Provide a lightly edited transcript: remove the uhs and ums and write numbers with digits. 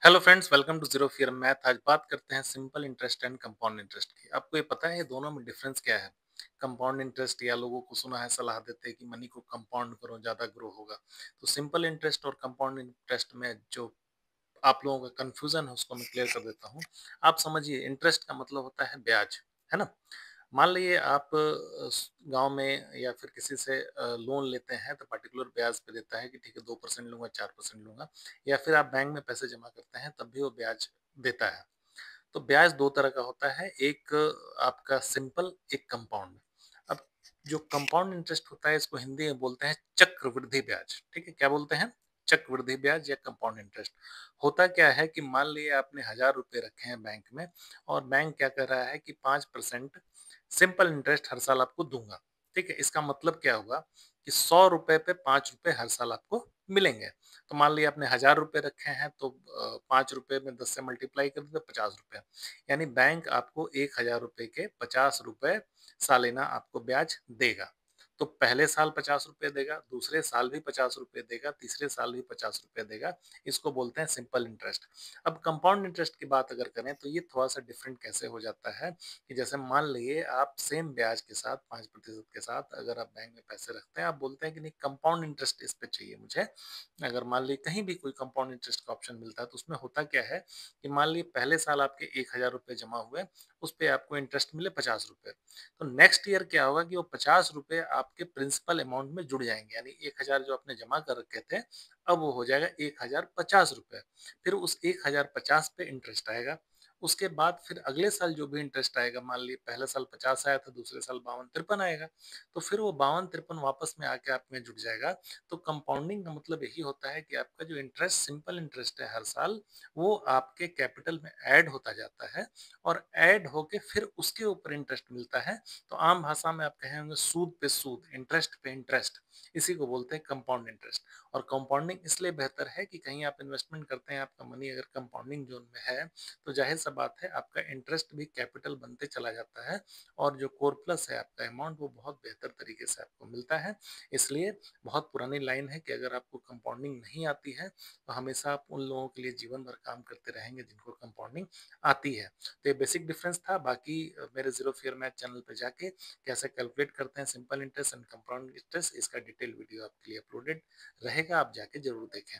Hello friends, welcome to zero fear math. आज बात करते हैं simple interest and compound interest की। आपको ये पता है दोनों में डिफरेंस क्या है? कंपाउंड इंटरेस्ट या लोगों को सुना है सलाह देते हैं कि मनी को कंपाउंड करो ज्यादा ग्रो होगा। तो सिंपल इंटरेस्ट और कंपाउंड इंटरेस्ट में जो आप लोगों का कंफ्यूजन है उसको मैं क्लियर कर देता हूँ। आप समझिए, इंटरेस्ट का मतलब होता है ब्याज, है ना? मान लीजिए आप गांव में या फिर किसी से लोन लेते हैं तो पर्टिकुलर ब्याज पे देता है कि ठीक है 2% लूंगा, 4% लूंगा। या फिर आप बैंक में पैसे जमा करते हैं तब भी वो ब्याज देता है। तो ब्याज दो तरह का होता है, एक आपका सिंपल, एक कंपाउंड। अब जो कंपाउंड इंटरेस्ट होता है इसको हिंदी में बोलते हैं चक्रवृद्धि ब्याज। ठीक है, क्या बोलते हैं? चक्रवृद्धि ब्याज या कंपाउंड इंटरेस्ट। होता क्या है कि मान लिए आपने 1,000 रुपए रखे हैं बैंक में, और बैंक क्या कर रहा है कि 5% सिंपल इंटरेस्ट हर साल आपको दूंगा। ठीक है, इसका मतलब क्या होगा कि 100 रुपए पे 5 रुपए हर साल आपको मिलेंगे। तो मान लिया आपने 1,000 रुपए रखे हैं तो 5 रुपए में 10 से मल्टीप्लाई कर दिया, 50 रुपए। यानी बैंक आपको 1,000 रुपए के 50 रुपए सालाना आपको ब्याज देगा। तो पहले साल 50 रुपए देगा, दूसरे साल भी 50 रुपए देगा, तीसरे साल भी 50 रुपए देगा। इसको बोलते हैं सिंपल इंटरेस्ट। अब कंपाउंड इंटरेस्ट की बात अगर करें तो ये थोड़ा सा डिफरेंट कैसे हो जाता है कि जैसे मान लीजिए आप सेम ब्याज के साथ 5% के साथ अगर आप बैंक में पैसे रखते हैं, आप बोलते हैं कि नहीं कंपाउंड इंटरेस्ट इस पे चाहिए मुझे। अगर मान ली कहीं भी कोई कंपाउंड इंटरेस्ट का ऑप्शन मिलता है तो उसमें होता क्या है कि मान ली पहले साल आपके 1,000 रुपए जमा हुए, उस पे आपको इंटरेस्ट मिले 50 रुपए। तो नेक्स्ट ईयर क्या होगा कि वो 50 रुपए आपके प्रिंसिपल अमाउंट में जुड़ जाएंगे, यानी 1,000 जो आपने जमा कर रखे थे अब वो हो जाएगा 1,050 रुपए। फिर उस 1,050 पे इंटरेस्ट आएगा। उसके बाद फिर अगले साल जो भी इंटरेस्ट आएगा, मान ली पहले साल 50 आया था, दूसरे साल 52-53 आएगा, तो फिर वो 52-53 वापस में आके आप में जुड़ जाएगा। तो कंपाउंडिंग का मतलब यही होता है कि आपका जो इंटरेस्ट, सिंपल इंटरेस्ट है हर साल, वो आपके कैपिटल में ऐड होता जाता है, और ऐड होके फिर उसके ऊपर इंटरेस्ट मिलता है। तो आम भाषा में आप कहेंगे सूद पे सूद, इंटरेस्ट पे इंटरेस्ट। इसी को बोलते हैं कंपाउंड इंटरेस्ट। और कंपाउंडिंग इसलिए बेहतर है कि कहीं आप इन्वेस्टमेंट करते हैं, आपका मनी अगर कंपाउंडिंग जोन में है तो जाहिर सा बात है आपका इंटरेस्ट भी कैपिटल बनते चला जाता है, और जो कोर प्लस है आपका अमाउंट वो बहुत बेहतर तरीके से आपको मिलता है। इसलिए बहुत पुरानी लाइन है कि अगर आपको कंपाउंडिंग नहीं आती है तो हमेशा आप उन लोगों के लिए जीवन भर काम करते रहेंगे जिनको कंपाउंडिंग आती है। तो ये बेसिक डिफरेंस था। बाकी मेरे जीरो फियर मैथ चैनल पे जाके कैसे कैलकुलेट करते हैं simple interest and compound interest, इसका डिटेल वीडियो आपके लिए अपलोडेड रहेगा, आप जाके जरूर देखें।